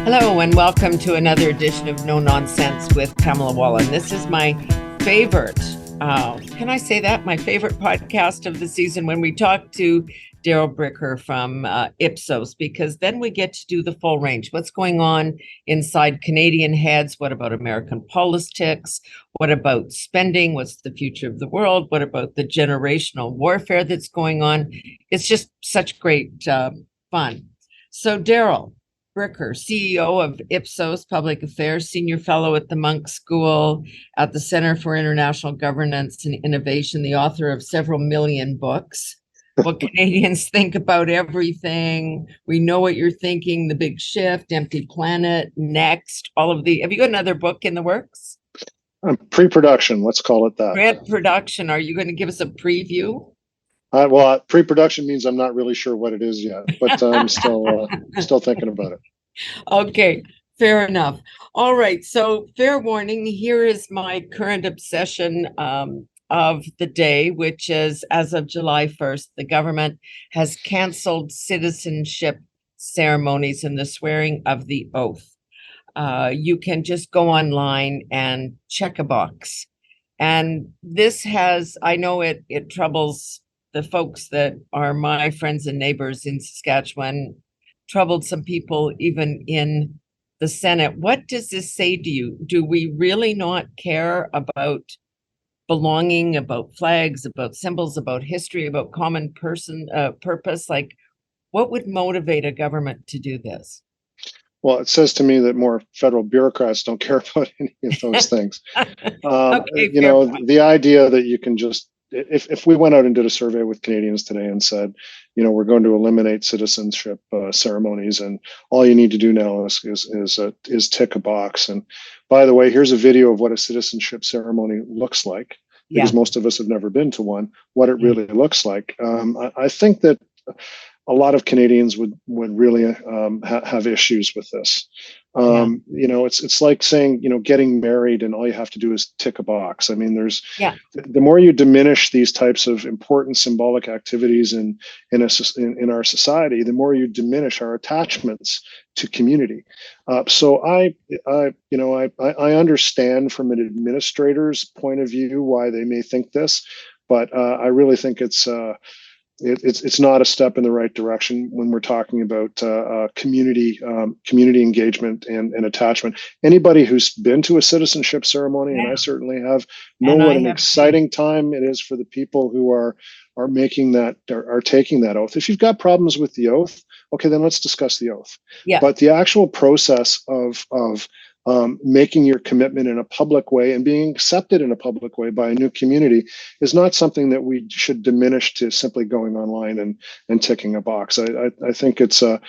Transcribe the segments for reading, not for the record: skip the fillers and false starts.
Hello, and welcome to another edition of No Nonsense with Pamela Wallin. This is my favorite, can I say that? My favorite podcast of the season when we talk to Darrell Bricker from IPSOS, because then we get to do the full range. What's going on inside Canadian heads? What about American politics? What about spending? What's the future of the world? What about the generational warfare that's going on? It's just such great fun. So, Darrell Bricker, CEO of IPSOS Public Affairs, Senior Fellow at the Munk School at the Center for International Governance and Innovation, the author of several million books. What Canadians think about everything. We know what you're thinking, The Big Shift, Empty Planet, Next, all of the. Have you got another book in the works? Pre-production, let's call it that. Pre-production. Are you going to give us a preview? Well, pre-production means I'm not really sure what it is yet, but I'm still thinking about it. Okay, fair enough. All right, so fair warning, here is my current obsession of the day, which is as of July 1st, the government has canceled citizenship ceremonies and the swearing of the oath. You can just go online and check a box. And this has, I know it troubles the folks that are my friends and neighbors in Saskatchewan, troubled some people even in the Senate. What does this say to you? Do we really not care about belonging, about flags, about symbols, about history, about common purpose? Like, what would motivate a government to do this? Well, it says to me that more federal bureaucrats don't care about any of those things. Okay, the idea that you can just, if we went out and did a survey with Canadians today and said, we're going to eliminate citizenship ceremonies, and all you need to do now is tick a box. And by the way, here's a video of what a citizenship ceremony looks like, because most of us have never been to one. What it really looks like. I think that a lot of Canadians would really have issues with this. It's like saying, getting married and all you have to do is tick a box. I mean, the more you diminish these types of important symbolic activities in our society, the more you diminish our attachments to community. So I understand from an administrator's point of view why they may think this, but I really think it's not a step in the right direction when we're talking about community engagement and attachment. Anybody who's been to a citizenship ceremony, and I certainly have, know what an exciting time it is for the people who are making that, are taking that oath. If you've got problems with the oath, okay, then let's discuss the oath. Yeah. But the actual process of making your commitment in a public way and being accepted in a public way by a new community is not something that we should diminish to simply going online and ticking a box. I think it's a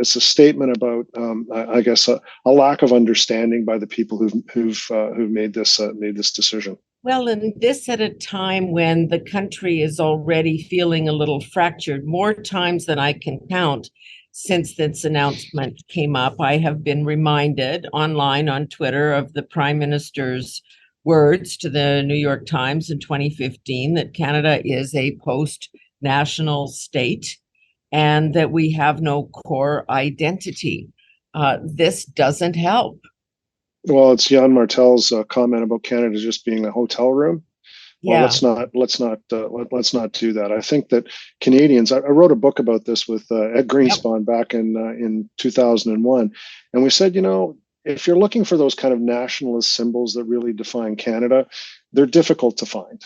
statement about I guess a lack of understanding by the people who've made this decision. Well, and this at a time when the country is already feeling a little fractured, more times than I can count. Since this announcement came up, I have been reminded online on Twitter of the Prime Minister's words to the New York Times in 2015 that Canada is a post-national state and that we have no core identity. This doesn't help. Well, it's Jan Martel's comment about Canada just being a hotel room. Well, let's not do that. I think that Canadians. I wrote a book about this with Ed Greenspan back in 2001, and we said, if you're looking for those kind of nationalist symbols that really define Canada, they're difficult to find.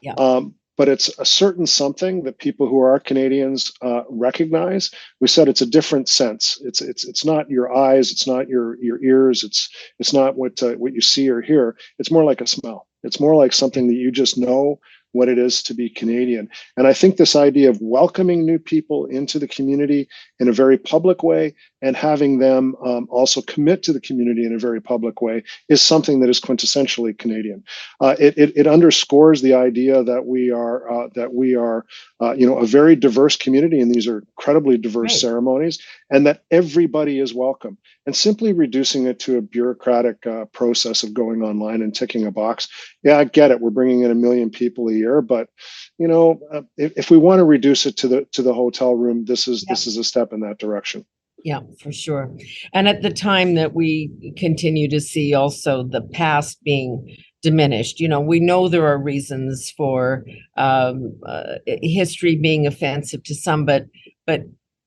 Yeah. But it's a certain something that people who are Canadians recognize. We said it's a different sense. It's not your eyes. It's not your ears. It's not what you see or hear. It's more like a smell. It's more like something that you just know what it is to be Canadian. And I think this idea of welcoming new people into the community in a very public way and having them also commit to the community in a very public way is something that is quintessentially Canadian. It underscores the idea that we are a very diverse community, and these are incredibly diverse ceremonies, and that everybody is welcome. And simply reducing it to a bureaucratic process of going online and ticking a box, yeah, I get it. We're bringing in 1 million people a year, but if we want to reduce it to the hotel room, this is a step in that direction. Yeah, for sure. And at the time that we continue to see also the past being diminished, we know there are reasons for history being offensive to some, but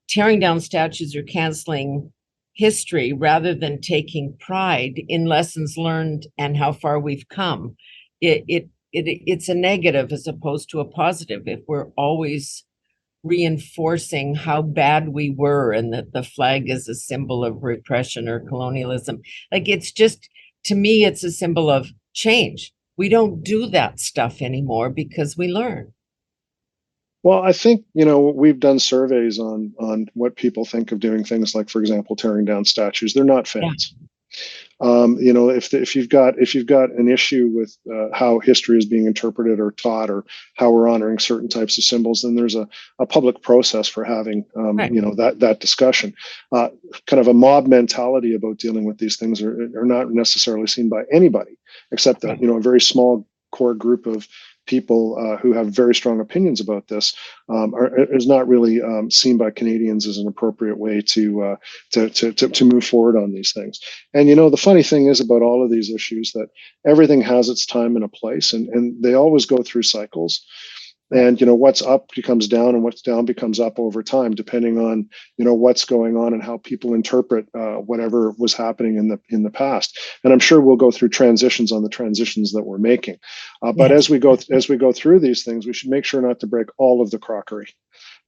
tearing down statues or canceling history rather than taking pride in lessons learned and how far we've come, it's a negative as opposed to a positive if we're always reinforcing how bad we were and that the flag is a symbol of repression or colonialism. Like it's just, to me, it's a symbol of change. We don't do that stuff anymore because we learn. Well, I think, we've done surveys on what people think of doing things like, for example, tearing down statues. They're not Yeah. fans. If you've got an issue with how history is being interpreted or taught, or how we're honoring certain types of symbols, then there's a public process for having Right. that discussion. Kind of a mob mentality about dealing with these things are not necessarily seen by anybody except Right. a very small core group of people who have very strong opinions about this. Is not really seen by Canadians as an appropriate way to move forward on these things. And the funny thing is about all of these issues that everything has its time and a place, and they always go through cycles. And what's up becomes down, and what's down becomes up over time, depending on what's going on and how people interpret whatever was happening in the past. And I'm sure we'll go through transitions on the transitions that we're making. But Yes. as we go through these things, we should make sure not to break all of the crockery,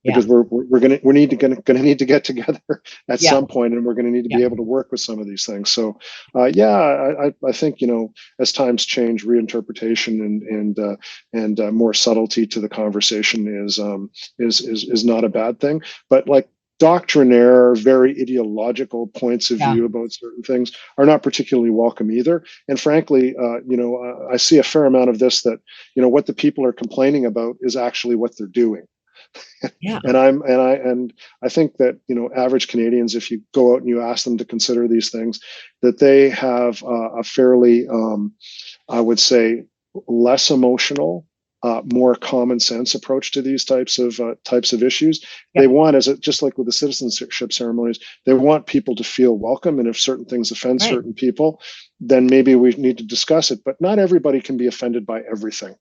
Yeah. because we're gonna need to get together at Yeah. some point, and we're gonna need to be Yeah. able to work with some of these things. So, I think as times change, reinterpretation and more subtlety to the conversation is not a bad thing. But like doctrinaire, very ideological points of Yeah. view about certain things are not particularly welcome either. And frankly, I see a fair amount of this that what the people are complaining about is actually what they're doing. Yeah. And I think that average Canadians, if you go out and you ask them to consider these things, that they have a fairly, I would say, less emotional, more common sense approach to these types of issues. Yeah. They want, just like with the citizenship ceremonies, they want people to feel welcome, and if certain things offend Right. certain people, then maybe we need to discuss it. But not everybody can be offended by everything.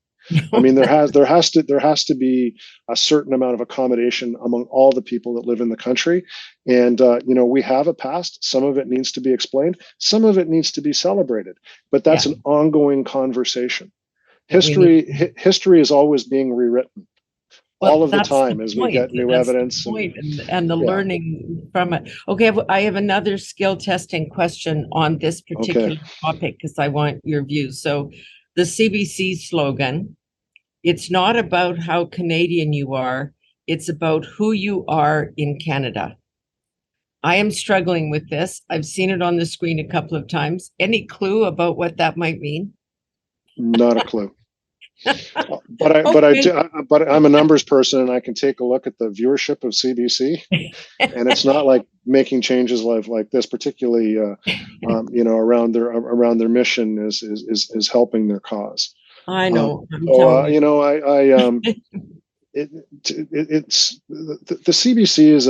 I mean, there has to be a certain amount of accommodation among all the people that live in the country, and we have a past. Some of it needs to be explained. Some of it needs to be celebrated. But that's Yeah. an ongoing conversation. That we need. History is always being rewritten Well, all of the that's the time as we point. get new That's the evidence. point, and the Yeah. learning from it. Okay, I have another skill testing question on this particular Okay. topic because I want your views. So, the CBC slogan, it's not about how Canadian you are, it's about who you are in Canada. I am struggling with this. I've seen it on the screen a couple of times. Any clue about what that might mean? Not a clue. Okay. But I'm a numbers person, and I can take a look at the viewership of CBC, and it's not like making changes like this, particularly around their mission is helping their cause. I know. I'm So telling you. it's the CBC is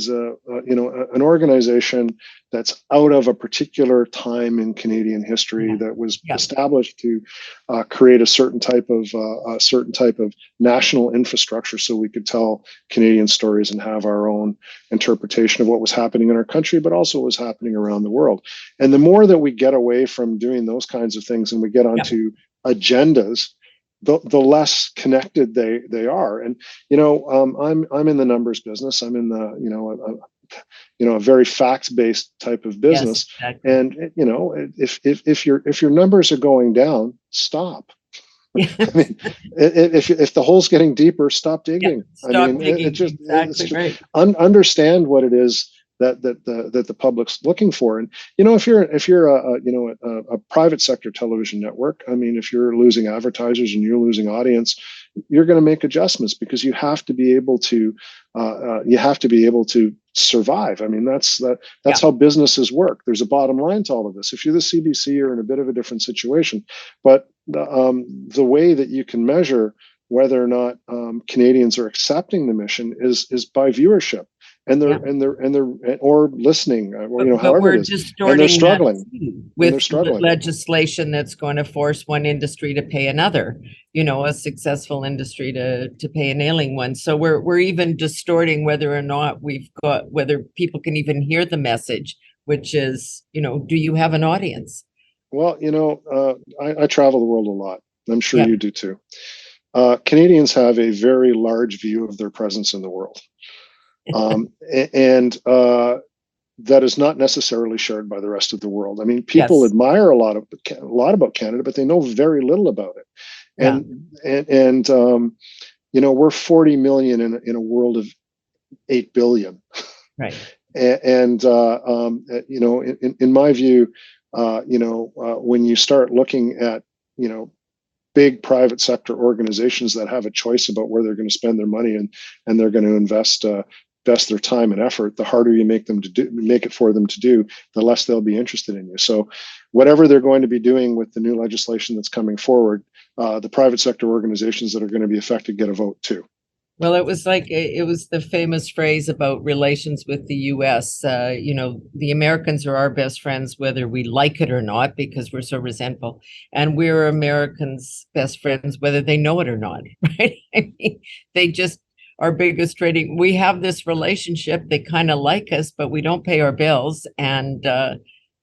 an organization that's out of a particular time in Canadian history that was Yeah. established to create a certain type of national infrastructure, so we could tell Canadian stories and have our own interpretation of what was happening in our country, but also what was happening around the world. And the more that we get away from doing those kinds of things and we get onto agendas, the less connected they are. And I'm in the numbers business. I'm in the a very fact-based type of business. Yes, exactly. And if your numbers are going down, stop. Yeah. I mean, if the hole's getting deeper, stop digging. Stop digging. Exactly right. Understand what it is that the public's looking for. And if you're a private sector television network, I mean, if you're losing advertisers and you're losing audience, you're going to make adjustments, because you have to be able to survive. I mean, that's how businesses work. There's a bottom line to all of this. If you're the CBC, you're in a bit of a different situation. But the way that you can measure whether or not Canadians are accepting the mission is by viewership. and Yeah. they're or listening, or, But however it we're is, and they're distorting that struggling, and they're with struggling. legislation that's going to force one industry to pay another, a successful industry to pay an ailing one. So we're even distorting whether or not whether people can even hear the message, which is, do you have an audience? Well, I travel the world a lot. I'm sure Yeah. you do too. Canadians have a very large view of their presence in the world. And that is not necessarily shared by the rest of the world. I mean, people Yes. admire a lot about Canada, but they know very little about it. Yeah. And we're 40 million in a world of 8 billion. Right. And in my view, when you start looking at big private sector organizations that have a choice about where they're going to spend their money, and they're going to invest their time and effort, the harder you make it for them to do, the less they'll be interested in you. So whatever they're going to be doing with the new legislation that's coming forward, the private sector organizations that are going to be affected get a vote too. Well, it was the famous phrase about relations with the US. The Americans are our best friends, whether we like it or not, because we're so resentful. And we're Americans' best friends, whether they know it or not, right? I mean, they just, our biggest trading, we have this relationship. They kind of like us, but we don't pay our bills. And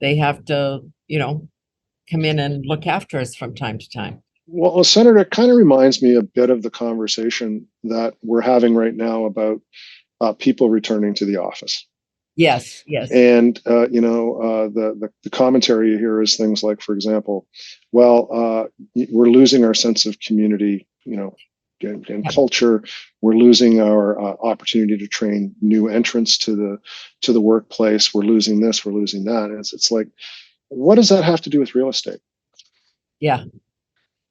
they have to, come in and look after us from time to time. Well, Senator, it kind of reminds me a bit of the conversation that we're having right now about people returning to the office. Yes, yes. And the commentary here is things like, for example, we're losing our sense of community, and culture. We're losing our opportunity to train new entrants to the workplace. We're losing this. We're losing that. And it's like, what does that have to do with real estate? Yeah.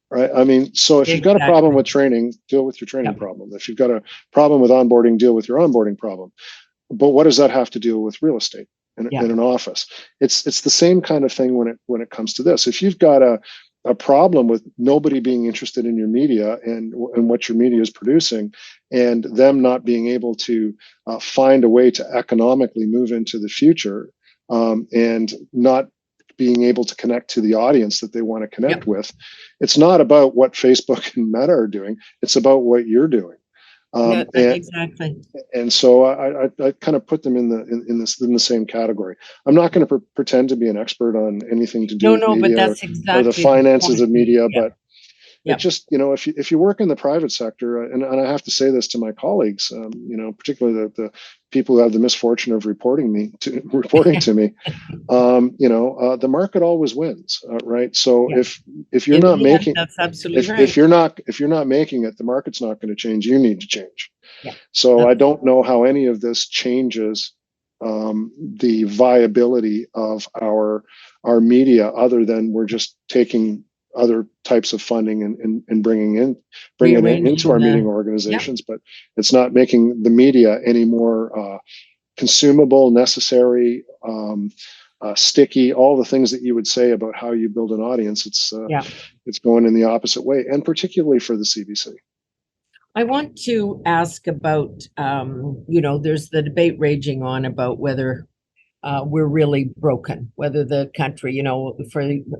Right. I mean, so if you've got a problem with training, deal with your training problem. If you've got a problem with onboarding, deal with your onboarding problem. But what does that have to do with real estate in an office? It's the same kind of thing when it comes to this. If you've got a problem with nobody being interested in your media and what your media is producing, and them not being able to find a way to economically move into the future, and not being able to connect to the audience that they want to connect with, it's not about what Facebook and Meta are doing. It's about what you're doing. Exactly. And so I kind of put them in the same category. I'm not going to pretend to be an expert on anything to do with media, but that's exactly or the finances of media, but Yep. It just, if you work in the private sector, and I have to say this to my colleagues, particularly the people who have the misfortune of reporting to me, the market always wins, right? So if you're not making, that's absolutely right. if you're not making it, the market's not going to change. You need to change. Yeah. So I don't know how any of this changes the viability of our media, other than we're just taking other types of funding and bringing it into our media organizations, but it's not making the media any more consumable, necessary, sticky, all the things that you would say about how you build an audience. It's going in the opposite way, and particularly for the CBC. I want to ask about, there's the debate raging on about whether we're really broken, whether the country,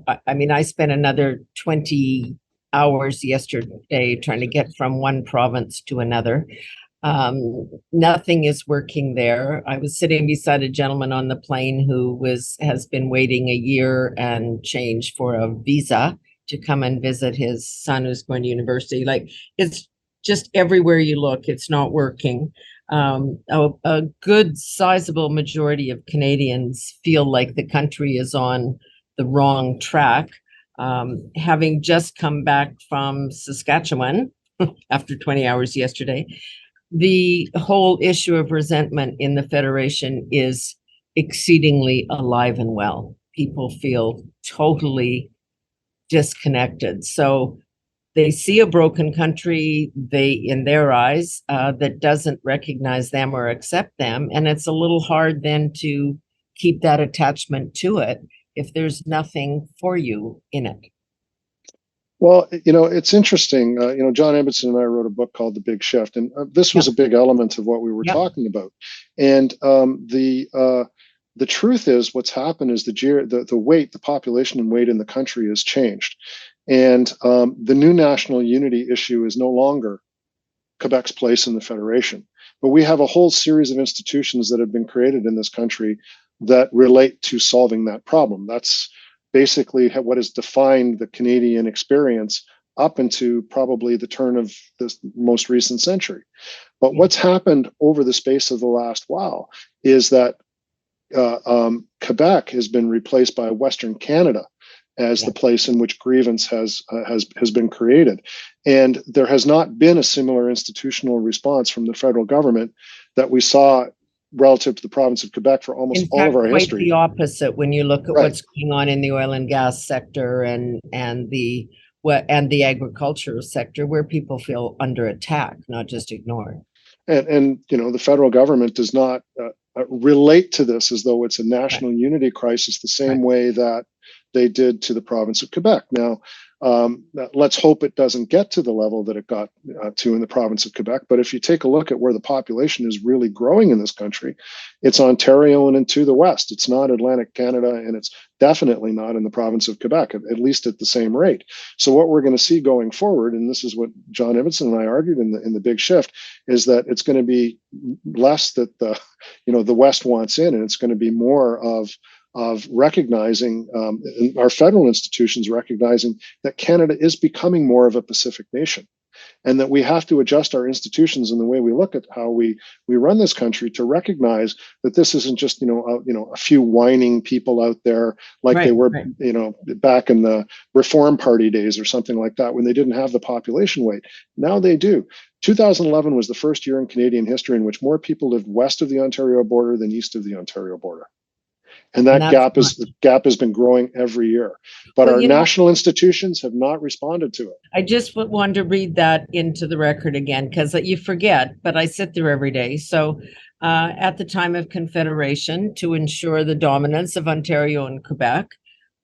I spent another 20 hours yesterday trying to get from one province to another. Nothing is working there. I was sitting beside a gentleman on the plane who has been waiting a year and change for a visa to come and visit his son who's going to university. Like, it's just everywhere you look, it's not working. A good sizable majority of Canadians feel like the country is on the wrong track. Having just come back from Saskatchewan after 20 hours yesterday, the whole issue of resentment in the Federation is exceedingly alive and well. People feel totally disconnected. So they see a broken country, in their eyes, that doesn't recognize them or accept them. And it's a little hard then to keep that attachment to it if there's nothing for you in it. Well, it's interesting. John Ibbotson and I wrote a book called The Big Shift, and this was Yep. a big element of what we were Yep. talking about. And the truth is, what's happened is the population and weight in the country has changed, and the new national unity issue is no longer Quebec's place in the federation. But we have a whole series of institutions that have been created in this country that relate to solving that problem. That's basically what has defined the Canadian experience up into probably the turn of this most recent century. But what's happened over the space of the last while is that Quebec has been replaced by Western Canada as the place in which grievance has been created, and there has not been a similar institutional response from the federal government that we saw relative to the province of Quebec for almost all of our quite history. the opposite when you look at Right. what's going on in the oil and gas sector and the agriculture sector, where people feel under attack, not just ignored. And the federal government does not relate to this as though it's a national unity crisis the same way that they did to the province of Quebec. Now, let's hope it doesn't get to the level that it got to in the province of Quebec. But if you take a look at where the population is really growing in this country, it's Ontario and into the west. It's not Atlantic Canada, and it's definitely not in the province of Quebec, at least at the same rate. So what we're going to see going forward, and this is what John Ibbotson and I argued in the Big Shift, is that it's going to be less that the West wants in, and it's going to be more of recognizing our federal institutions recognizing that Canada is becoming more of a Pacific nation, and that we have to adjust our institutions and the way we look at how we run this country to recognize that this isn't just a few whining people out there like they were back in the Reform Party days or something like that when they didn't have the population weight. Now they do. 2011 was the first year in Canadian history in which more people lived west of the Ontario border than east of the Ontario border. And that gap has been growing every year. But our national institutions have not responded to it. I just wanted to read that into the record again, because you forget, but I sit there every day. So at the time of Confederation, to ensure the dominance of Ontario and Quebec,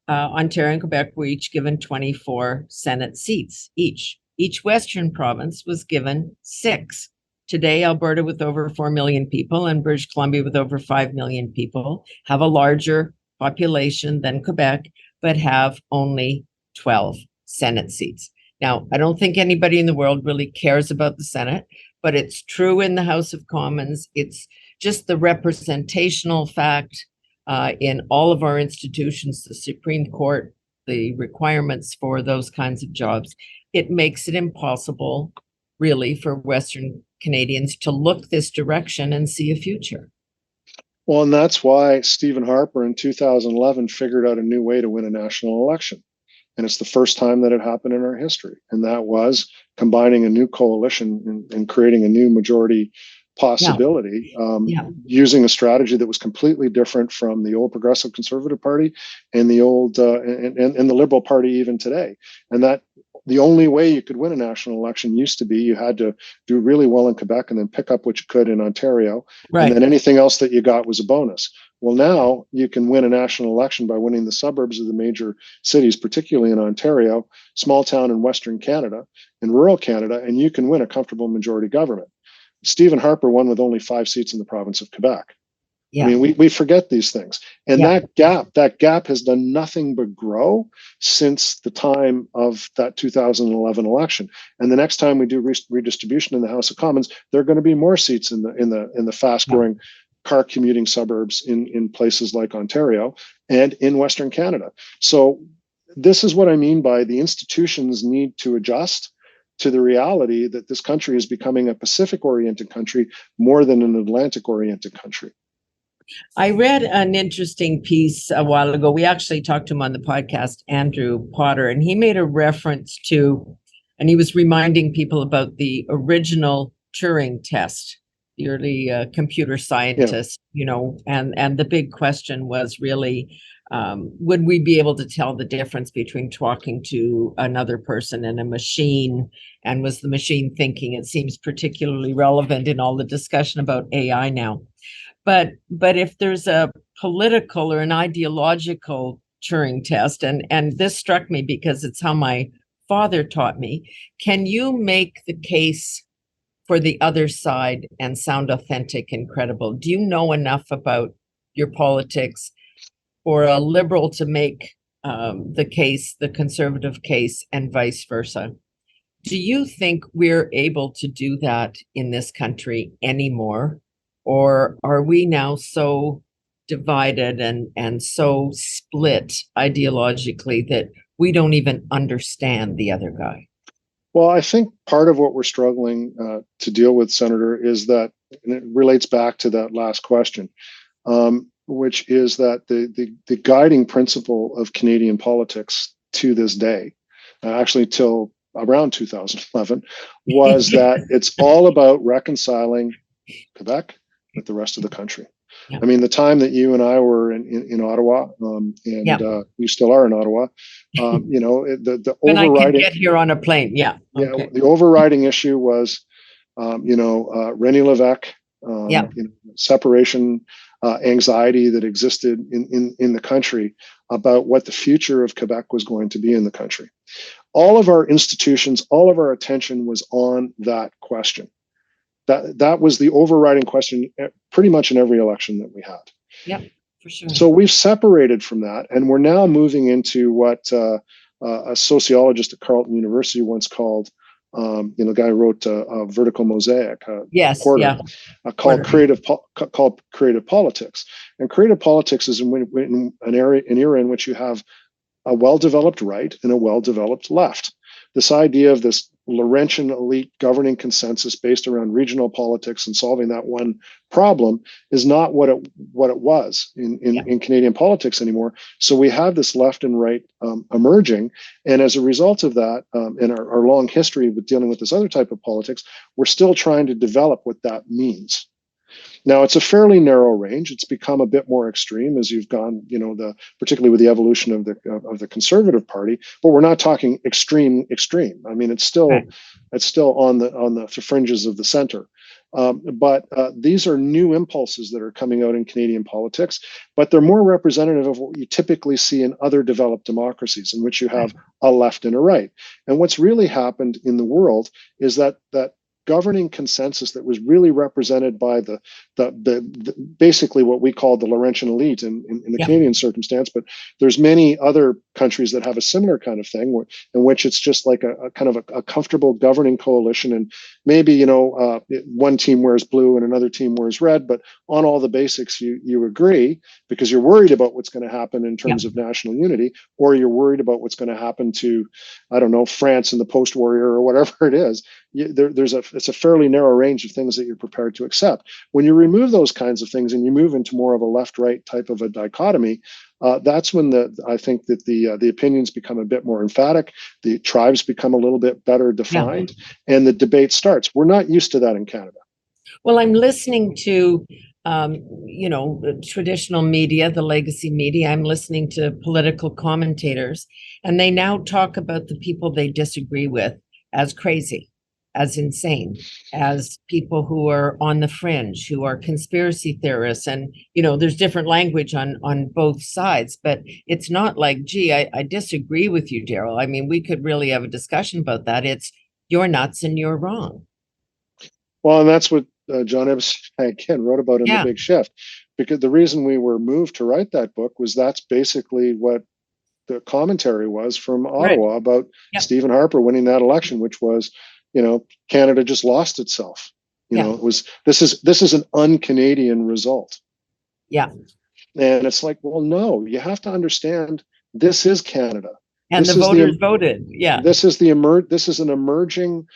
Ontario and Quebec were each given 24 Senate seats each. Each Western province was given 6. Today, Alberta, with over 4 million people, and British Columbia, with over 5 million people, have a larger population than Quebec, but have only 12 Senate seats. Now, I don't think anybody in the world really cares about the Senate, but it's true in the House of Commons. It's just the representational fact in all of our institutions, the Supreme Court, the requirements for those kinds of jobs. It makes it impossible, really, for Western Canadians to look this direction and see a future. Well, and that's why Stephen Harper in 2011 figured out a new way to win a national election. And it's the first time that it happened in our history. And that was combining a new coalition and creating a new majority possibility, using a strategy that was completely different from the old Progressive Conservative Party and the old and the Liberal Party even today. And that the only way you could win a national election used to be you had to do really well in Quebec and then pick up what you could in Ontario. And then anything else that you got was a bonus. Well, now you can win a national election by winning the suburbs of the major cities, particularly in Ontario, small town in Western Canada, and rural Canada, and you can win a comfortable majority government. Stephen Harper won with only 5 seats in the province of Quebec. I mean, we forget these things. And that gap has done nothing but grow since the time of that 2011 election. And the next time we do redistribution in the House of Commons, there are going to be more seats in the fast growing car commuting suburbs in places like Ontario and in Western Canada. So this is what I mean by the institutions need to adjust to the reality that this country is becoming a Pacific-oriented country more than an Atlantic-oriented country. I read an interesting piece a while ago. We actually talked to him on the podcast, Andrew Potter, and he made a reference to, and he was reminding people about the original Turing test, the early computer scientists, and the big question was really, would we be able to tell the difference between talking to another person and a machine? And was the machine thinking? It seems particularly relevant in all the discussion about AI now. But if there's a political or an ideological Turing test, and this struck me because it's how my father taught me. Can you make the case for the other side and sound authentic and credible? Do you know enough about your politics for a liberal to make the case, the conservative case, and vice versa? Do you think we're able to do that in this country anymore? Or are we now so divided and so split ideologically that we don't even understand the other guy? Well, I think part of what we're struggling to deal with, Senator, is that, and it relates back to that last question, which is that the guiding principle of Canadian politics to this day, actually till around 2011, was that it's all about reconciling Quebec with the rest of the country. Yeah. I mean, the time that you and I were in Ottawa, and Yeah. You still are in Ottawa, you know, the When I can overriding, get here on a plane, yeah. Okay. the overriding issue was, René Lévesque, Yeah. you know, separation anxiety that existed in the country about what the future of Quebec was going to be in the country. All of our institutions, all of our attention was on that question. That was the overriding question pretty much in every election that we had. Yeah, for sure. So we've separated from that, and we're now moving into what a sociologist at Carleton University once called, the guy who wrote Vertical Mosaic, Yes, Porter, yeah. called Porter. creative politics. And creative politics is in an era in which you have a well-developed right and a well-developed left. This idea of this Laurentian elite governing consensus based around regional politics and solving that one problem is not what it was in Canadian politics anymore. So we have this left and right emerging, and as a result of that, in our long history with dealing with this other type of politics, we're still trying to develop what that means. Now, it's a fairly narrow range. It's become a bit more extreme as you've gone, particularly with the evolution of the Conservative Party. But we're not talking extreme. I mean, it's still on the fringes of the center. But these are new impulses that are coming out in Canadian politics, but they're more representative of what you typically see in other developed democracies, in which you have a left and a right. And what's really happened in the world is that governing consensus that was really represented by the basically what we call the Laurentian elite in the Canadian circumstance, but there's many other countries that have a similar kind of thing in which it's just like a kind of a comfortable governing coalition, and maybe one team wears blue and another team wears red, but on all the basics you agree because you're worried about what's going to happen in terms of national unity, or you're worried about what's going to happen to, I don't know, France in the post-war era or whatever it is. It's a fairly narrow range of things that you're prepared to accept. When you remove those kinds of things and you move into more of a left-right type of a dichotomy, that's when I think that the opinions become a bit more emphatic, the tribes become a little bit better defined, and the debate starts. We're not used to that in Canada. Well, I'm listening to the traditional media, the legacy media. I'm listening to political commentators, and they now talk about the people they disagree with as crazy, as insane, as people who are on the fringe, who are conspiracy theorists. And, there's different language on both sides, but it's not like, gee, I disagree with you, Darrell. I mean, we could really have a discussion about that. It's you're nuts and you're wrong. Well, and that's what John Epstein, again, wrote about in The Big Shift, because the reason we were moved to write that book was that's basically what the commentary was from Ottawa about Stephen Harper winning that election, which was, Canada just lost itself. It was this is an un-Canadian result. Yeah. And it's like, well, no, you have to understand this is Canada. And the voters voted. Yeah. This is an emerging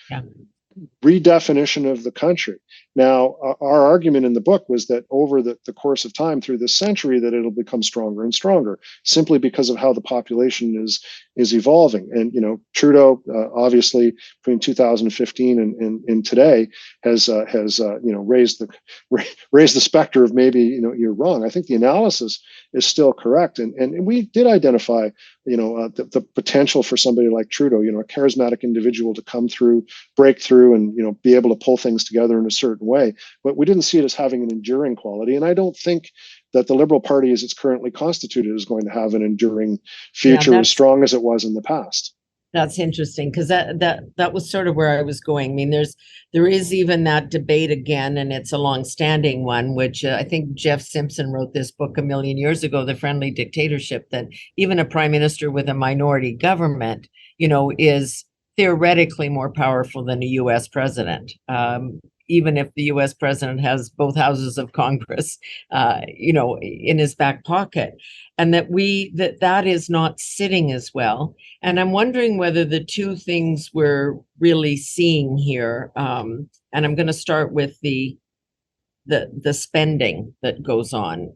redefinition of the country. Now, our argument in the book was that over the course of time through this century, that it'll become stronger and stronger, simply because of how the population is evolving. And Trudeau, obviously, between 2015 and today, has raised the specter of maybe you're wrong. I think the analysis is still correct, and we did identify the potential for somebody like Trudeau, a charismatic individual to come through, break through, and be able to pull things together in a certain way. But we didn't see it as having an enduring quality, and I don't think that the Liberal Party, as it's currently constituted, is going to have an enduring future as strong as it was in the past. That's interesting because that was sort of where I was going. I mean, there is even that debate again, and it's a long-standing one, which I think Jeff Simpson wrote this book a million years ago, The Friendly Dictatorship, that even a prime minister with a minority government, is theoretically more powerful than a U.S. president. Even if the U.S. president has both houses of Congress, in his back pocket, and that is not sitting as well. And I'm wondering whether the two things we're really seeing here, and I'm going to start with the spending that goes on,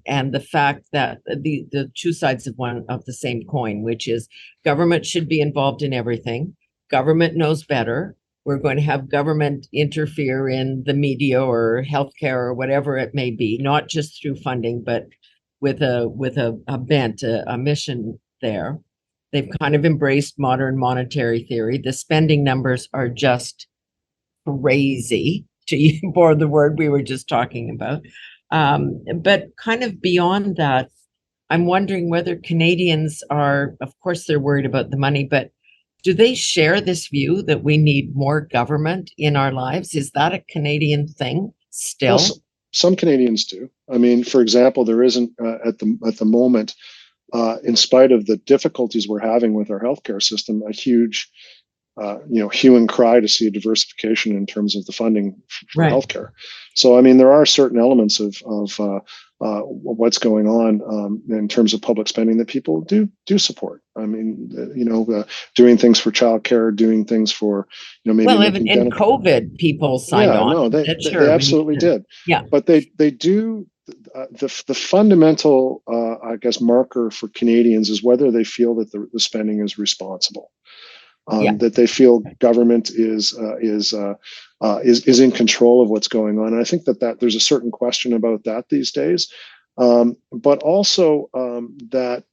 and the fact that the two sides of one of the same coin, which is government should be involved in everything. Government knows better. We're going to have government interfere in the media or healthcare or whatever it may be, not just through funding, but with a bent, a mission there. They've kind of embraced modern monetary theory. The spending numbers are just crazy, to borrow the word we were just talking about. But kind of beyond that, I'm wondering whether Canadians are, of course, they're worried about the money, but do they share this view that we need more government in our lives? Is that a Canadian thing still? Well, some Canadians do. I mean, for example, there isn't at the moment, in spite of the difficulties we're having with our healthcare system, a huge hue and cry to see a diversification in terms of the funding for healthcare. So, I mean, there are certain elements of what's going on in terms of public spending that people do support. I mean, doing things for childcare, doing things for, maybe. Well, even in COVID, people signed on. No, they absolutely did. Yeah, but they do. The fundamental, I guess, marker for Canadians is whether they feel that the spending is responsible. That they feel government is in control of what's going on. And I think that there's a certain question about that these days, but also that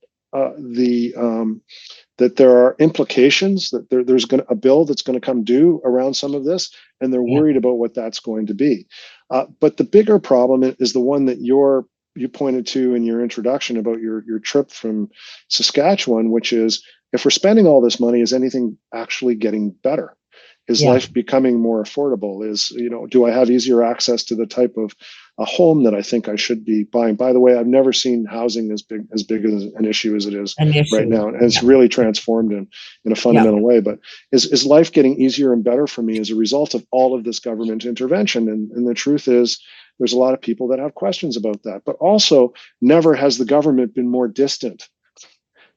that there are implications, that there's a bill that's going to come due around some of this, and they're worried about what that's going to be. But the bigger problem is the one that you pointed to in your introduction about your trip from Saskatchewan, which is, if we're spending all this money, is anything actually getting better? Is life becoming more affordable? Do I have easier access to the type of a home that I think I should be buying? By the way, I've never seen housing as big as an issue as it is right now. And it's really transformed in a fundamental way. But is life getting easier and better for me as a result of all of this government intervention? And the truth is, there's a lot of people that have questions about that. But also, never has the government been more distant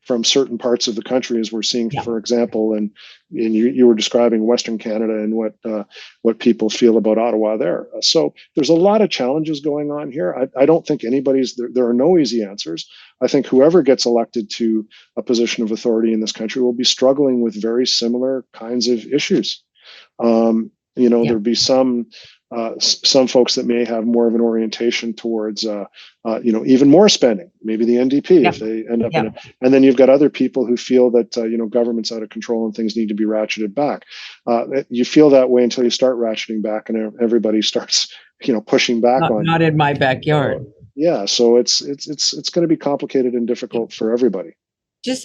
from certain parts of the country, as we're seeing, for example, and you were describing Western Canada and what people feel about Ottawa there. So there's a lot of challenges going on here. I don't think there are no easy answers. I think whoever gets elected to a position of authority in this country will be struggling with very similar kinds of issues. There'll be some folks that may have more of an orientation towards, even more spending, maybe the NDP if they end up in it. And then you've got other people who feel that, government's out of control and things need to be ratcheted back. You feel that way until you start ratcheting back and everybody starts, pushing back on not in my backyard. So it's going to be complicated and difficult for everybody.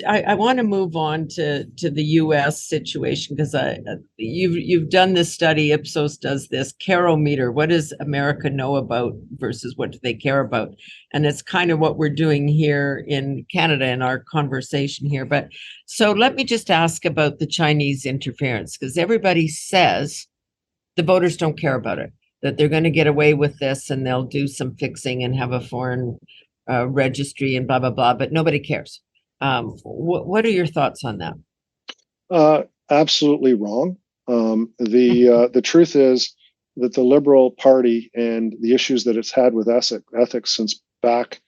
I want to move on to the U.S. situation, because you've done this study. Ipsos does this Carometer. What does America know about versus what do they care about? And it's kind of what we're doing here in Canada in our conversation here. But so let me just ask about the Chinese interference, because everybody says the voters don't care about it, that they're going to get away with this and they'll do some fixing and have a foreign registry and blah, blah, blah, but nobody cares. What are your thoughts on that? Absolutely wrong. The truth is that the Liberal Party and the issues that it's had with ethics since back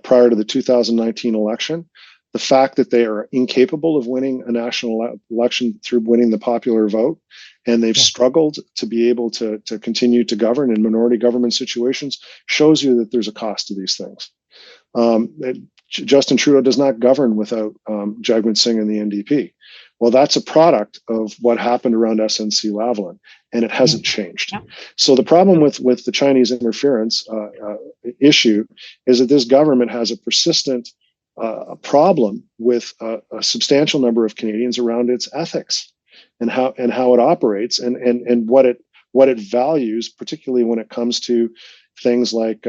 prior to the 2019 election, the fact that they are incapable of winning a national election through winning the popular vote, and they've struggled to be able to continue to govern in minority government situations, shows you that there's a cost to these things. Justin Trudeau does not govern without Jagmeet Singh and the NDP. Well, that's a product of what happened around SNC-Lavalin, and it hasn't changed. So the problem with the Chinese interference issue is that this government has a persistent a problem with a substantial number of Canadians around its ethics and how it operates and what it values, particularly when it comes to things like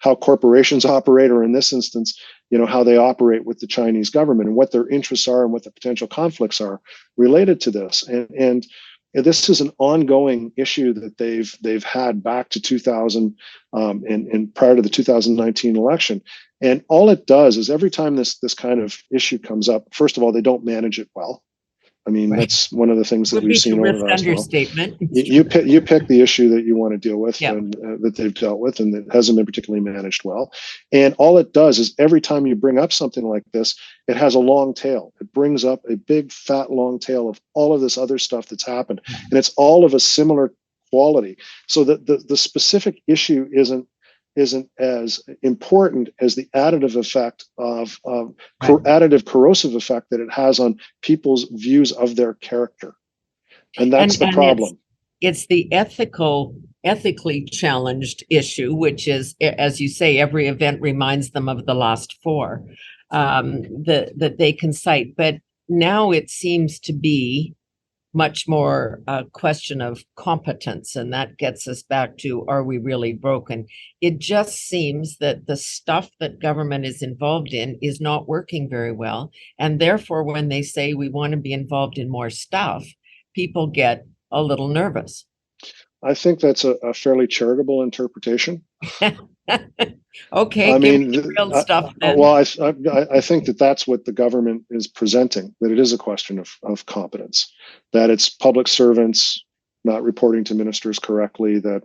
how corporations operate, or in this instance, how they operate with the Chinese government and what their interests are and what the potential conflicts are related to this. And this is an ongoing issue that they've had back to 2000 and prior to the 2019 election. And all it does is every time this kind of issue comes up, first of all, they don't manage it well. I mean, right. That's one of the things that we've seen over the last while. You pick the issue that you want to deal with, and that they've dealt with, and that hasn't been particularly managed well. And all it does is every time you bring up something like this, it has a long tail. It brings up a big, fat, long tail of all of this other stuff that's happened, and it's all of a similar quality. So that the specific issue isn't as important as the additive effect of additive corrosive effect that it has on people's views of their character. And that's the problem. It's the ethically challenged issue, which is, as you say, every event reminds them of the last four that they can cite. But now it seems to be much more a question of competence, and that gets us back to, are we really broken? It just seems that the stuff that government is involved in is not working very well, and therefore when they say we want to be involved in more stuff, people get a little nervous. I think that's a fairly charitable interpretation. Okay, I mean, real stuff then. Well, I think that's what the government is presenting, that it is a question of competence, that it's public servants not reporting to ministers correctly, that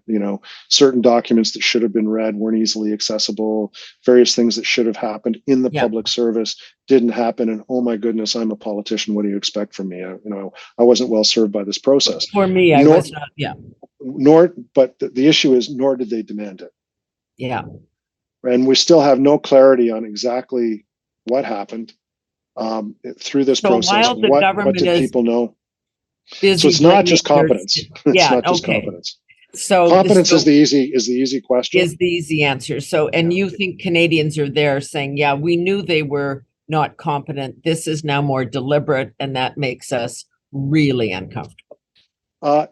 certain documents that should have been read weren't easily accessible, various things that should have happened in the public service didn't happen, and oh my goodness, I'm a politician, what do you expect from me? I wasn't well served by this process. For me, I was not. But the issue is, nor did they demand it. Yeah. And we still have no clarity on exactly what happened through this process. What did people know? So it's not just competence. It's not just competence. So competence is the easy question. Is the easy answer. So, and you think Canadians are there saying, yeah, we knew they were not competent. This is now more deliberate, and that makes us really uncomfortable. I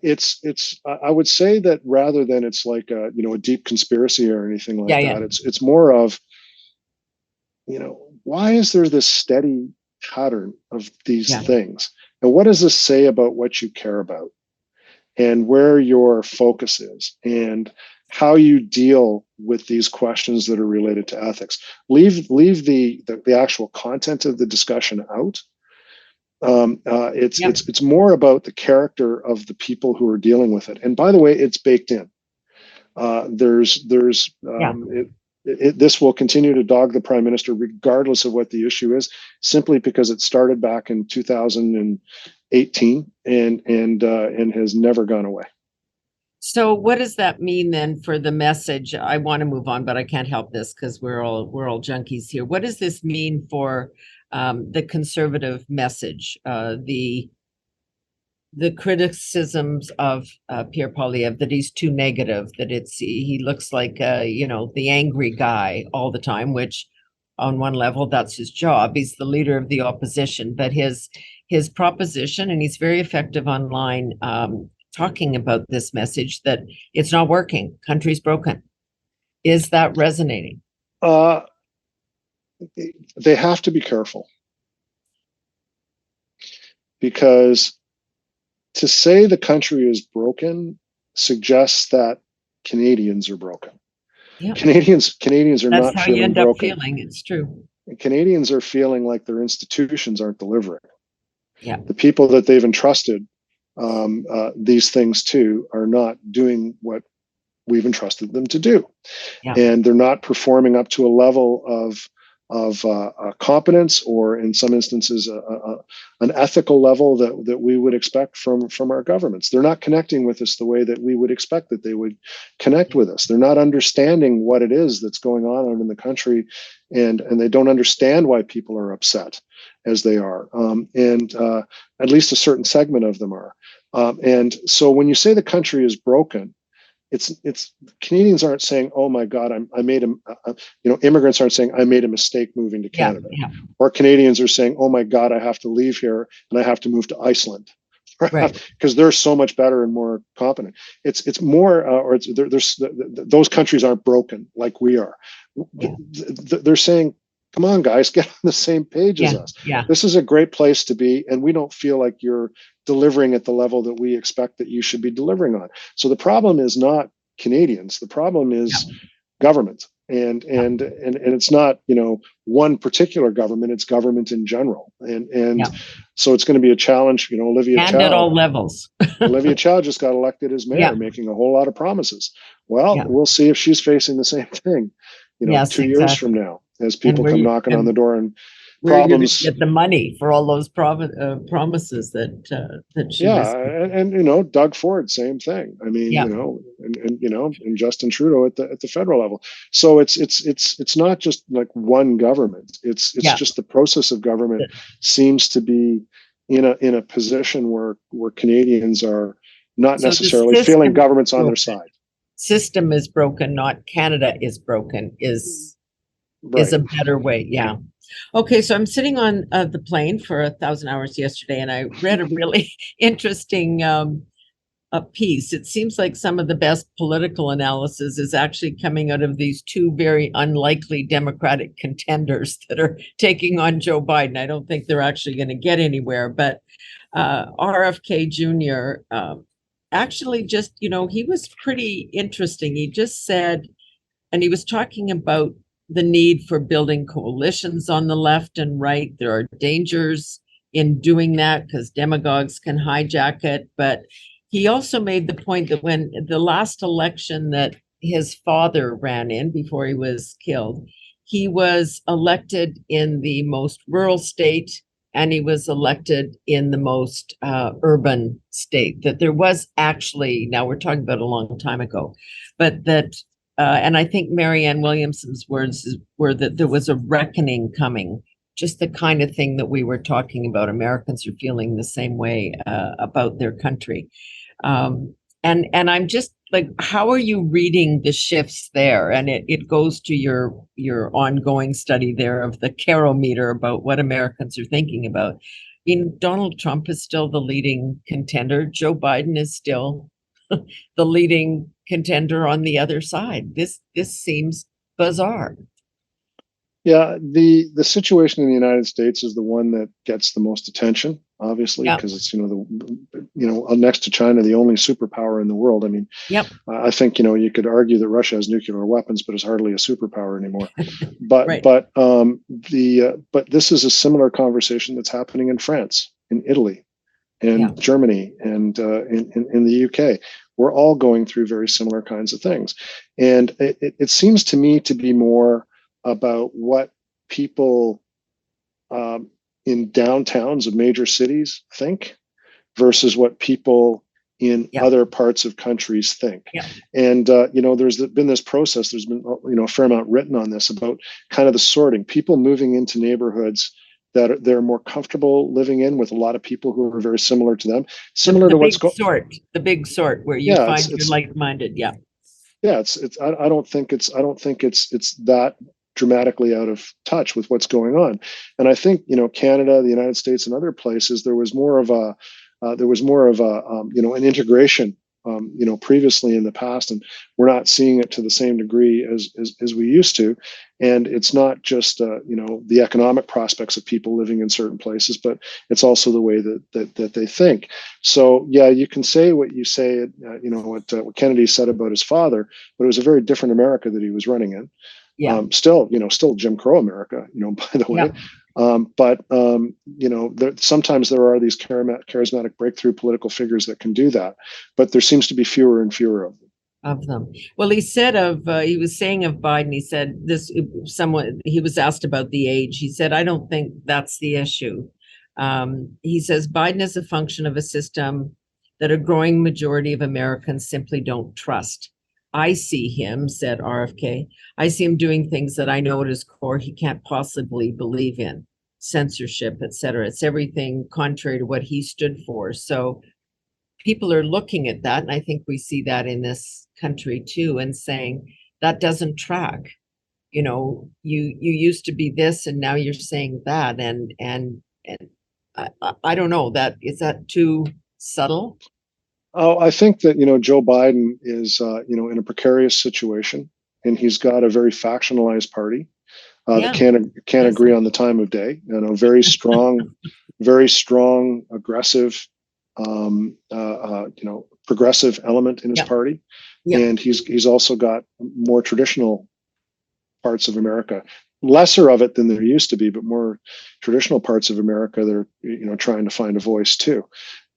would say that rather than it's like a deep conspiracy or anything like that, it's more of, why is there this steady pattern of these things? And what does this say about what you care about and where your focus is and how you deal with these questions that are related to ethics? Leave the actual content of the discussion out. It's more about the character of the people who are dealing with it. And by the way, it's baked in. This will continue to dog the Prime Minister regardless of what the issue is, simply because it started back in 2018 and has never gone away. So what does that mean then for the message? I want to move on, but I can't help this because we're all junkies here. What does this mean for the Conservative message, the criticisms of Pierre Poilievre, that he's too negative, that he looks like the angry guy all the time, which on one level that's his job. He's the leader of the opposition, but his proposition, and he's very effective online talking about this message that it's not working, country's broken. Is that resonating? They have to be careful, because to say the country is broken suggests that Canadians are broken. Yeah. Canadians are not feeling broken. That's how you end up feeling. It's true. Canadians are feeling like their institutions aren't delivering. Yeah. The people that they've entrusted these things to are not doing what we've entrusted them to do. Yeah. And they're not performing up to a level of competence, or in some instances an ethical level that we would expect from our governments. They're not connecting with us the way that we would expect that they would connect with us. They're not understanding what it is that's going on in the country, and they don't understand why people are upset as they are, and at least a certain segment of them are. And so when you say the country is broken, it's Canadians aren't saying, "Oh my God, I made immigrants aren't saying I made a mistake moving to Yeah, Canada," yeah, or Canadians are saying, "Oh my God, I have to leave here and I have to move to Iceland." right. Because they're so much better and more competent. It's more, there's those countries aren't broken like we are. Yeah, They're saying, "Come on, guys, get on the same page as yeah, us. yeah. This is a great place to be, and we don't feel like you're delivering at the level that we expect that you should be delivering on." So the problem is not Canadians. The problem Yeah, is government, yeah, and it's not one particular government. It's government in general, and yeah. so it's going to be a challenge. And at all levels. Olivia Chow just got elected as mayor, Yeah, making a whole lot of promises. Well, yeah. we'll see if she's facing the same thing, Yes, 2 years from exactly. now, as And people come knocking on the door and where you're going to problems. get the money for all those promises that she was. Yeah, and Doug Ford, same thing. I mean, Yeah. and Justin Trudeau at the federal level. So it's not just like one government. It's Yeah. just the process of government seems to be in a position where Canadians are not So the necessarily feeling system is government's on their broken. side. System is broken, not Canada is broken, is Right. a better way. Yeah. Okay, so I'm sitting on the plane for 1,000 hours yesterday, and I read a really interesting a piece. It seems like some of the best political analysis is actually coming out of these two very unlikely Democratic contenders that are taking on Joe Biden. I don't think they're actually going to get anywhere, but RFK Jr. Actually just, he was pretty interesting. He just said, and he was talking about the need for building coalitions on the left and right. There are dangers in doing that because demagogues can hijack it. But he also made the point that when the last election that his father ran in before he was killed, he was elected in the most rural state and he was elected in the most urban state. That there was actually, now we're talking about a long time ago, but that and I think Marianne Williamson's words were that there was a reckoning coming, just the kind of thing that we were talking about. Americans are feeling the same way about their country. And I'm just like, how are you reading the shifts there? And it goes to your ongoing study there of the Carometer about what Americans are thinking about. I mean, Donald Trump is still the leading contender. Joe Biden is still the leading contender on the other side. This seems bizarre. Yeah, the situation in the United States is the one that gets the most attention, obviously, Yep. because it's next to China, the only superpower in the world. I mean, Yep. I think you could argue that Russia has nuclear weapons, but is hardly a superpower anymore. But Right. but this is a similar conversation that's happening in France, in Italy, Yeah. and Germany, and in the UK. We're all going through very similar kinds of things, and it seems to me to be more about what people in downtowns of major cities think versus what people in Yeah. other parts of countries think. Yeah. And there's been this process. There's been a fair amount written on this about kind of the sorting. People moving into neighborhoods that they're more comfortable living in with a lot of people who are very similar to them, similar The to what's big going. sort, the big sort where you Yeah, find you're like-minded. Yeah. yeah, it's I don't think it's that dramatically out of touch with what's going on. And I think Canada, the United States, and other places there was more of a an integration previously in the past, and we're not seeing it to the same degree as we used to. And it's not just the economic prospects of people living in certain places, but it's also the way that they think. So yeah, you can say what you say, what Kennedy said about his father, but it was a very different America that he was running in. Yeah. Still Jim Crow America, by the way. Yeah. Sometimes there are these charismatic breakthrough political figures that can do that, but there seems to be fewer and fewer of them. Of them. Well, he was saying of Biden, he said he was asked about the age. He said, I don't think that's the issue. He says Biden is a function of a system that a growing majority of Americans simply don't trust. I see him, said RFK. I see him doing things that I know at his core he can't possibly believe in, censorship, etc. It's everything contrary to what he stood for. So people are looking at that, and I think we see that in this country too, and saying that doesn't track. You used to be this, and now you're saying that, and I don't know. Is that too subtle? Oh, I think that Joe Biden is in a precarious situation, and he's got a very factionalized party that Yeah, can't yes, agree on the time of day. Very strong, aggressive, progressive element in his yeah, party, yeah, and he's also got more traditional parts of America, lesser of it than there used to be, but more traditional parts of America that are trying to find a voice too.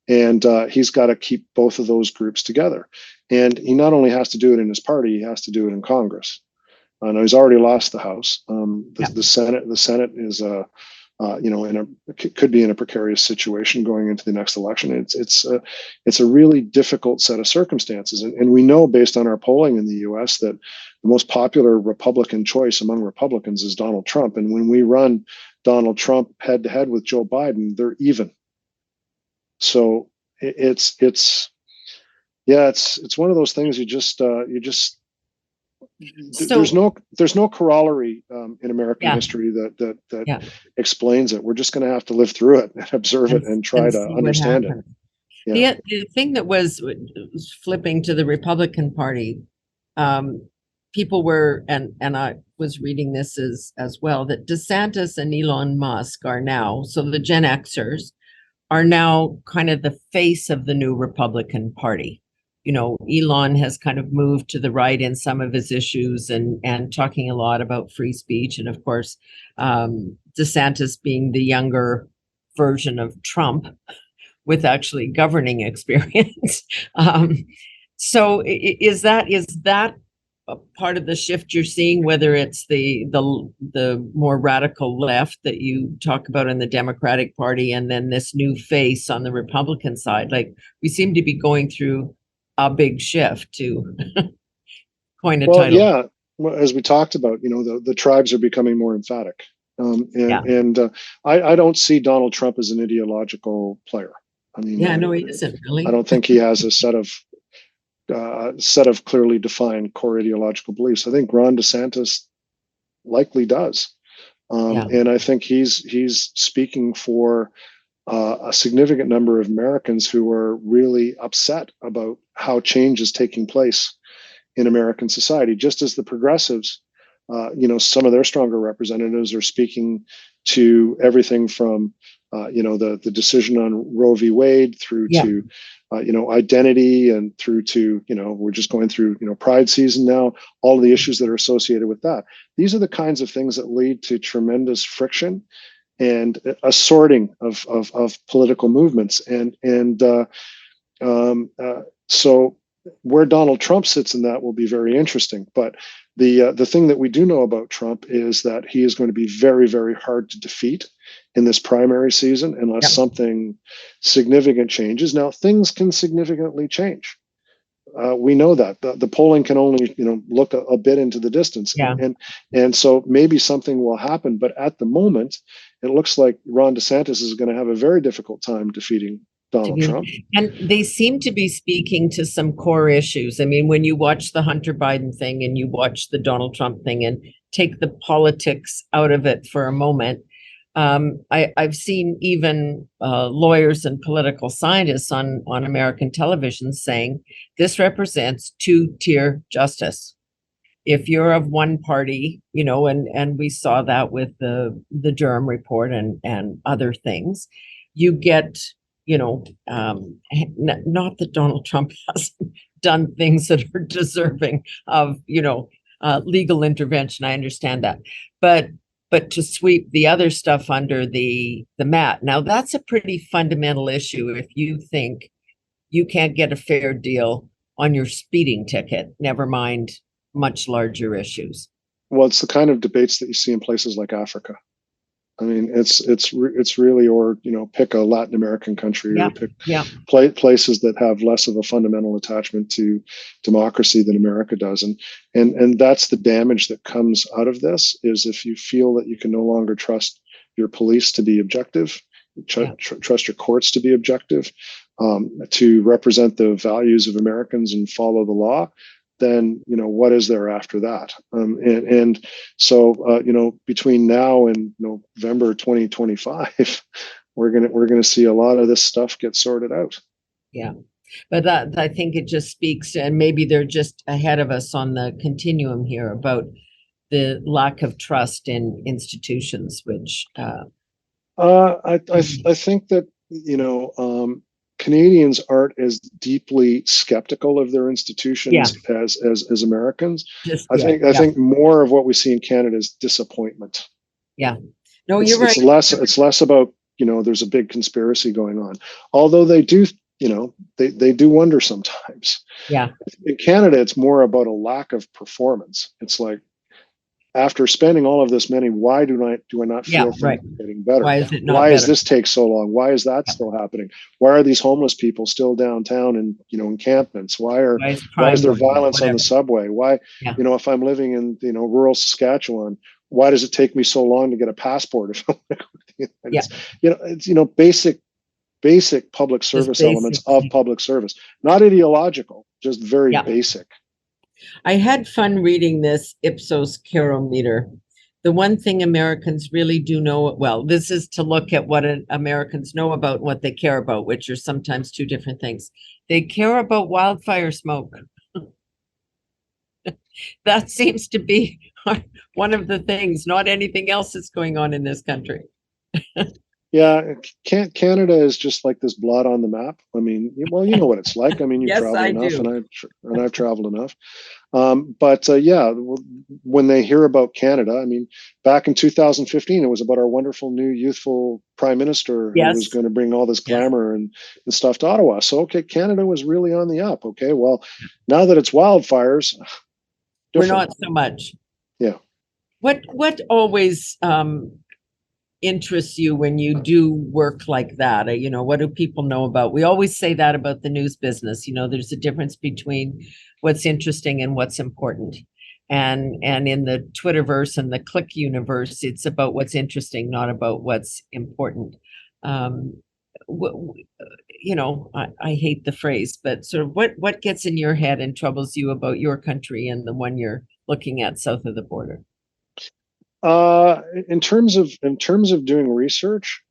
And he's got to keep both of those groups together. And he not only has to do it in his party, he has to do it in Congress. Now he's already lost the House. yeah. The Senate is could be in a precarious situation going into the next election. It's a really difficult set of circumstances, and we know based on our polling in the U.S. that the most popular Republican choice among Republicans is Donald Trump. And when we run Donald Trump head to head with Joe Biden, they're even. So it's one of those things there's So no corollary in American yeah, history that yeah, explains it. We're just going to have to live through it and observe it and and try and to see what understand it. happens. Yeah. The thing that was flipping to the Republican Party, um, people were, and I was reading this as well, that DeSantis and Elon Musk are now, so the Gen Xers are now kind of the face of the new Republican Party. Elon has kind of moved to the right in some of his issues and talking a lot about free speech. And of course, DeSantis being the younger version of Trump with actually governing experience. So is that a part of the shift you're seeing, whether it's the more radical left that you talk about in the Democratic Party, and then this new face on the Republican side? Like, we seem to be going through a big shift, to coin a Well, title. yeah. Well, as we talked about, the tribes are becoming more emphatic, Yeah, and I don't see Donald Trump as an ideological player. I mean, yeah, no, he isn't I really. don't think he has a set of clearly defined core ideological beliefs. I think Ron DeSantis likely does, Yeah, and I think he's speaking for a significant number of Americans who are really upset about how change is taking place in American society. Just as the progressives, some of their stronger representatives are speaking to everything from the decision on Roe v. Wade through yeah, to identity, and through to we're just going through Pride season now, all of the issues that are associated with that. These are the kinds of things that lead to tremendous friction and a sorting of political movements, so where Donald Trump sits in that will be very interesting. But the thing that we do know about Trump is that he is going to be very, very hard to defeat in this primary season unless yeah, something significant changes. Now, things can significantly change. We know that the polling can only look a bit into the distance, yeah. and so maybe something will happen. But at the moment, it looks like Ron DeSantis is going to have a very difficult time defeating To Donald Trump. be, and they seem to be speaking to some core issues. I mean, when you watch the Hunter Biden thing and you watch the Donald Trump thing and take the politics out of it for a moment, I've seen even lawyers and political scientists on American television saying this represents two-tier justice. If you're of one party, and we saw that with the Durham report and other things, you get, not that Donald Trump hasn't done things that are deserving of, legal intervention. I understand that, but to sweep the other stuff under the mat. Now, that's a pretty fundamental issue. If you think you can't get a fair deal on your speeding ticket, never mind much larger issues. Well, it's the kind of debates that you see in places like Africa. I mean, it's really, or pick a Latin American country, Yeah, or pick yeah, places that have less of a fundamental attachment to democracy than America does, and that's the damage that comes out of this. Is if you feel that you can no longer trust your police to be objective, yeah, trust your courts to be objective, to represent the values of Americans and follow the law, then what is there after that? And so between now and November 2025, we're gonna see a lot of this stuff get sorted out. Yeah. But that, I think it just speaks, and maybe they're just ahead of us on the continuum here about the lack of trust in institutions, which I think that Canadians aren't as deeply skeptical of their institutions as Americans. I think more of what we see in Canada is disappointment. Yeah, no, it's, you're right. It's less about there's a big conspiracy going on, although they do they do wonder sometimes. Yeah, in Canada, it's more about a lack of performance. It's like, after spending all of this money, why do I not feel things are getting better? Why is it not Why better? Does this take so long? Why is that still happening? Why are these homeless people still downtown in encampments? Why is there violence on the subway? Why if I'm living in rural Saskatchewan, why does it take me so long to get a passport? If I'm it's basic public service elements of public service, not ideological, just very basic. I had fun reading this Ipsos Carometer. The one thing Americans really do know, well, this is to look at what Americans know about what they care about, which are sometimes two different things. They care about wildfire smoke. That seems to be one of the things, not anything else that's going on in this country. Yeah, Canada is just like this blot on the map. I mean, well, you know what it's like. I mean, you've traveled enough, and I've traveled enough. But when they hear about Canada, I mean, back in 2015, it was about our wonderful new youthful prime minister who was going to bring all this glamour and stuff to Ottawa. So, okay, Canada was really on the up. Okay, well, now that it's wildfires, we're not so much. Yeah. What always interests you when you do work like that? What do people know about? We always say that about the news business. There's a difference between what's interesting and what's important. And in the Twitterverse and the Click universe, it's about what's interesting, not about what's important. I hate the phrase, but sort of what gets in your head and troubles you about your country and the one you're looking at south of the border? In terms of doing research,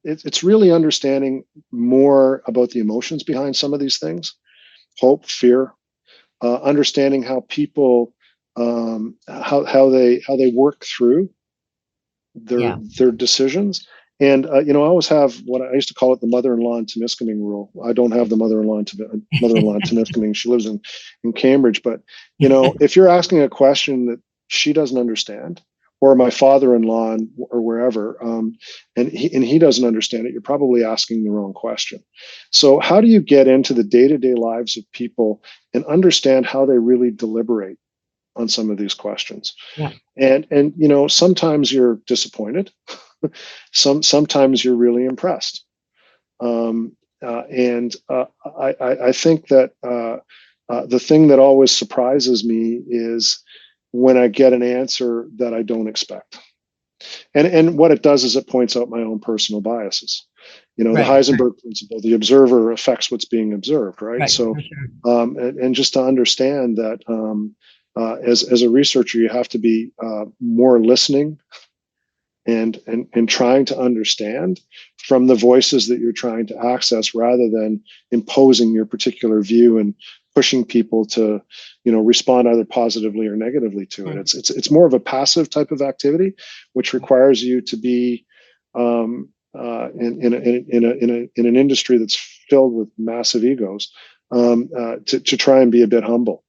it's really understanding more about the emotions behind some of these things, hope, fear, understanding how people how they work through their decisions. And I always have what I used to call it the mother-in-law in Temiskaming rule. I don't have the mother-in-law in Temiskaming. She lives in Cambridge. But if you're asking a question that she doesn't understand, or my father-in-law or wherever, and he doesn't understand it, you're probably asking the wrong question. So how do you get into the day-to-day lives of people and understand how they really deliberate on some of these questions? Yeah. And sometimes you're disappointed. Sometimes you're really impressed. I think that the thing that always surprises me is when I get an answer that I don't expect. And what it does is it points out my own personal biases. The Heisenberg principle, the observer affects what's being observed, right? So, and just to understand that as a researcher, you have to be more listening and trying to understand from the voices that you're trying to access, rather than imposing your particular view and pushing people to respond either positively or negatively to it. It's more of a passive type of activity, which requires you to be in an industry that's filled with massive egos, to try and be a bit humble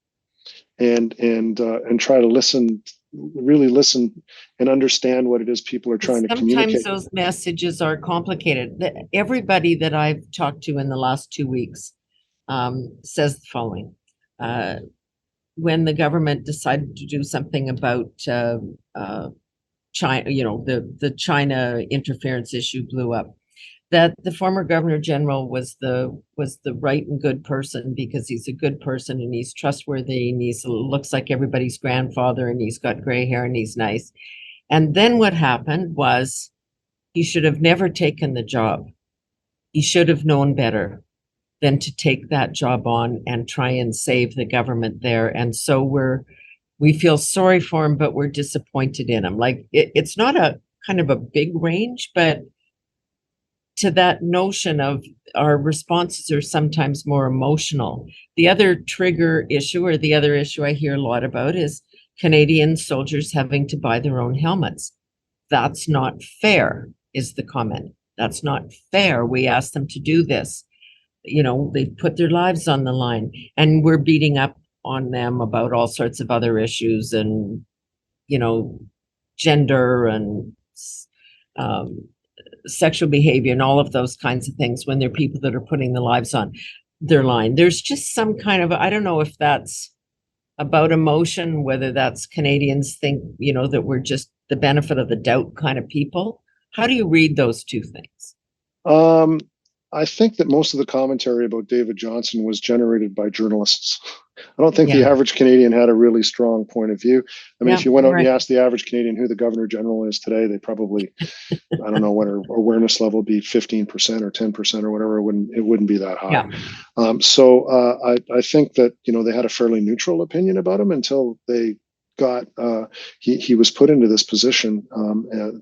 and try to really listen and understand what it is people are trying to communicate. Sometimes those messages are complicated. Everybody that I've talked to in the last 2 weeks says the following. When the government decided to do something about China, the China interference issue blew up, that the former governor general was the right and good person, because he's a good person and he's trustworthy and looks like everybody's grandfather and he's got gray hair and he's nice. And then what happened was he should have never taken the job. He should have known better. than to take that job on and try and save the government there. And so we feel sorry for him, but we're disappointed in him. Like it's not a kind of a big range, but to that notion of our responses are sometimes more emotional. The other trigger issue, or the other issue I hear a lot about, is Canadian soldiers having to buy their own helmets. That's not fair, is the comment. That's not fair. We asked them to do this. You know, they've put their lives on the line, and we're beating up on them about all sorts of other issues and, you know, gender and sexual behavior and all of those kinds of things when they're people that are putting their lives on their line. There's just some kind of, I don't know if that's about emotion, whether that's Canadians think, you know, that we're just the benefit of the doubt kind of people. How do you read those two things? I think that most of the commentary about David Johnson was generated by journalists. I don't think the average Canadian had a really strong point of view. I mean, if you went out and you asked the average Canadian who the Governor General is today, they probably, I don't know what her awareness level would be, 15% or 10% or whatever. It wouldn't be that high. I think that, you know, they had a fairly neutral opinion about him until they got he was put into this position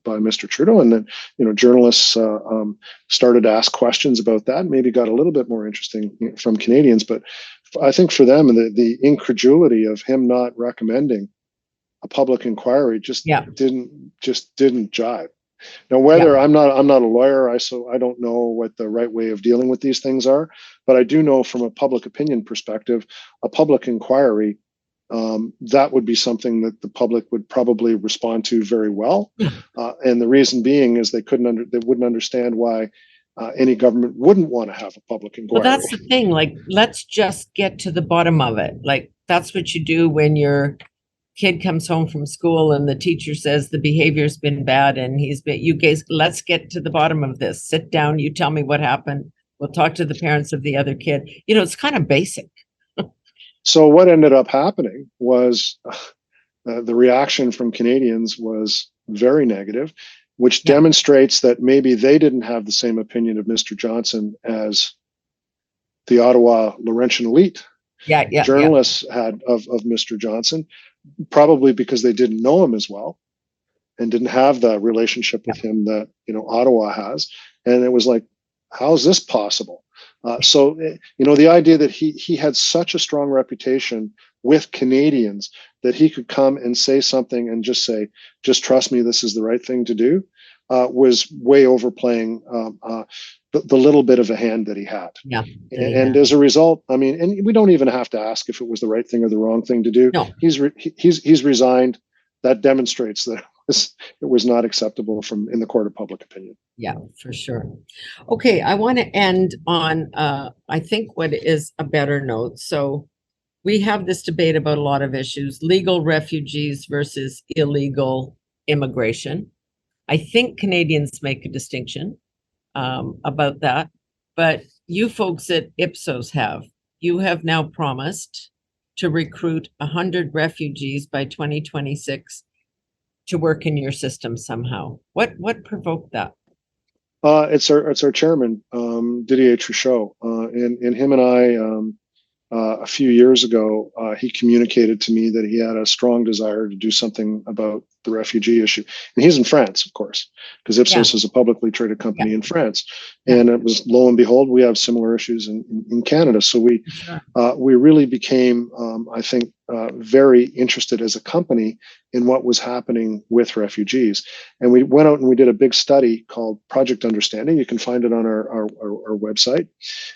by Mr. Trudeau, and then, you know, journalists started to ask questions about that, and maybe got a little bit more interesting from Canadians. But I think for them, the incredulity of him not recommending a public inquiry just didn't jive. Now, whether I'm not a lawyer, so I don't know what the right way of dealing with these things are, but I do know from a public opinion perspective, a public inquiry, that would be something that the public would probably respond to very well. And the reason being is they wouldn't understand why any government wouldn't want to have a public inquiry. Well, that's the thing. Like, let's just get to the bottom of it. Like, that's what you do when your kid comes home from school and the teacher says the behavior's been bad and you guys, let's get to the bottom of this. Sit down. You tell me what happened. We'll talk to the parents of the other kid. You know, it's kind of basic. So what ended up happening was the reaction from Canadians was very negative, which demonstrates that maybe they didn't have the same opinion of Mr. Johnson as the Ottawa Laurentian elite journalists had of Mr. Johnson, probably because they didn't know him as well and didn't have the relationship with him that, you know, Ottawa has. And it was like, how is this possible? So, you know, the idea that he had such a strong reputation with Canadians that he could come and say something and just say, just trust me, this is the right thing to do, was way overplaying the little bit of a hand that he had. And as a result, I mean, and we don't even have to ask if it was the right thing or the wrong thing to do. No. He's resigned. That demonstrates that it was not acceptable in the court of public opinion. Yeah, for sure. Okay, I want to end on, I think, what is a better note. So we have this debate about a lot of issues, legal refugees versus illegal immigration. I think Canadians make a distinction about that, but you folks at IPSOS you have now promised to recruit 100 refugees by 2026 to work in your system somehow. What provoked that? It's our chairman, Didier Truchot, and him and I, a few years ago, he communicated to me that he had a strong desire to do something about the refugee issue. And he's in France, of course, because IPSOS is a publicly traded company in France. And it was, lo and behold, we have similar issues in Canada. So we really became, I think, very interested as a company in what was happening with refugees. And we went out and we did a big study called Project Understanding. You can find it on our website,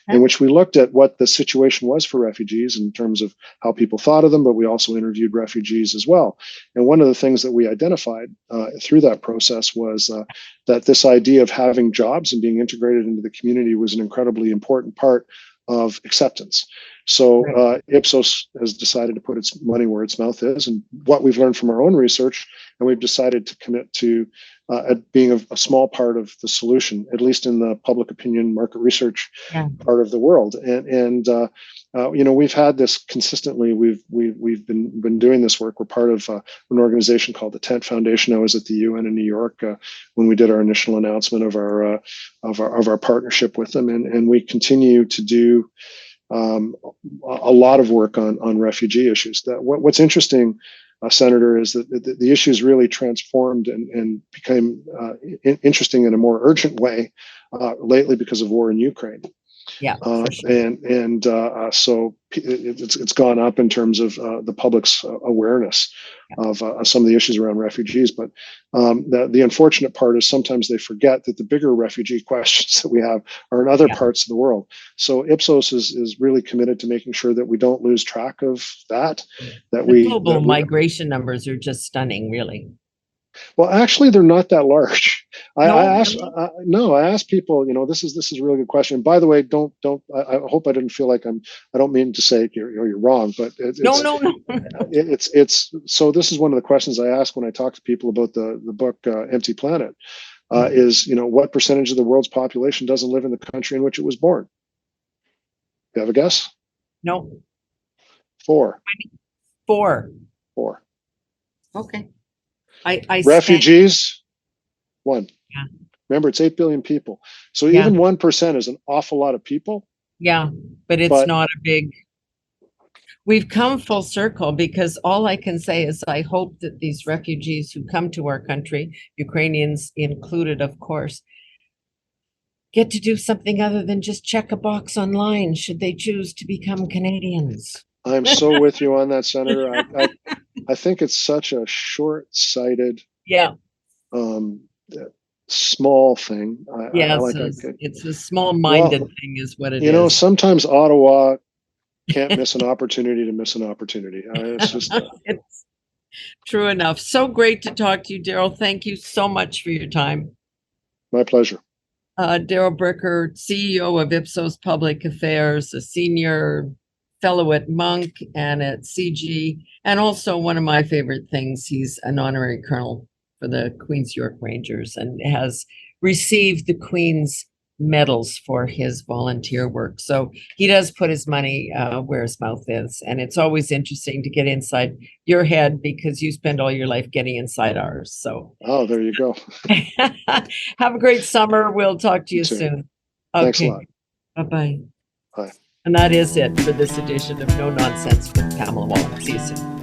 in which we looked at what the situation was for refugees in terms of how people thought of them, but we also interviewed refugees as well. And one of the things that we identified through that process was that this idea of having jobs and being integrated into the community was an incredibly important part of acceptance. So Right. Ipsos has decided to put its money where its mouth is, and what we've learned from our own research, and we've decided to commit to being a small part of the solution, at least in the public opinion market research Yeah. part of the world. We've had this consistently. We've been doing this work. We're part of an organization called the Tent Foundation. I was at the UN in New York when we did our initial announcement of our partnership with them, and we continue to do a lot of work on refugee issues. What's interesting, Senator, is that the issues really transformed and became interesting in a more urgent way lately because of war in Ukraine. Yeah, for sure. So it's gone up in terms of the public's awareness of some of the issues around refugees. But the unfortunate part is sometimes they forget that the bigger refugee questions that we have are in other Yeah. parts of the world. So Ipsos is really committed to making sure that we don't lose track of that. The global migration numbers are just stunning, really. Well, actually, they're not that large. No, really? I asked people. This is a really good question. By the way, don't. I hope I didn't feel like I don't mean to say you're wrong, but No, no, no. it's. So this is one of the questions I ask when I talk to people about the book Empty Planet. Is what percentage of the world's population doesn't live in the country in which it was born? You have a guess? No. 4. 4. 4. Okay. I Refugees, 1. Yeah. Remember, it's 8 billion people. So Yeah. even 1% is an awful lot of people. Yeah, but it's not a big. We've come full circle, because all I can say is I hope that these refugees who come to our country, Ukrainians included, of course, get to do something other than just check a box online should they choose to become Canadians. I'm so with you on that, Senator. I think it's such a short-sighted, Yeah. Small thing. It's a small-minded thing is what it is. Sometimes Ottawa can't miss an opportunity to miss an opportunity. It's just it's true enough. So great to talk to you, Darrell. Thank you so much for your time. My pleasure. Darrell Bricker, CEO of Ipsos Public Affairs, a senior fellow at Monk and at CG, and also one of my favorite things, he's an honorary colonel for the Queen's York Rangers and has received the Queen's medals for his volunteer work. So he does put his money where his mouth is. And it's always interesting to get inside your head, because you spend all your life getting inside ours. So there you go. Have a great summer. We'll talk to you too. soon. Thanks a lot. Bye-bye. Bye. And that is it for this edition of No Nonsense with Pamela Wallin. See you soon.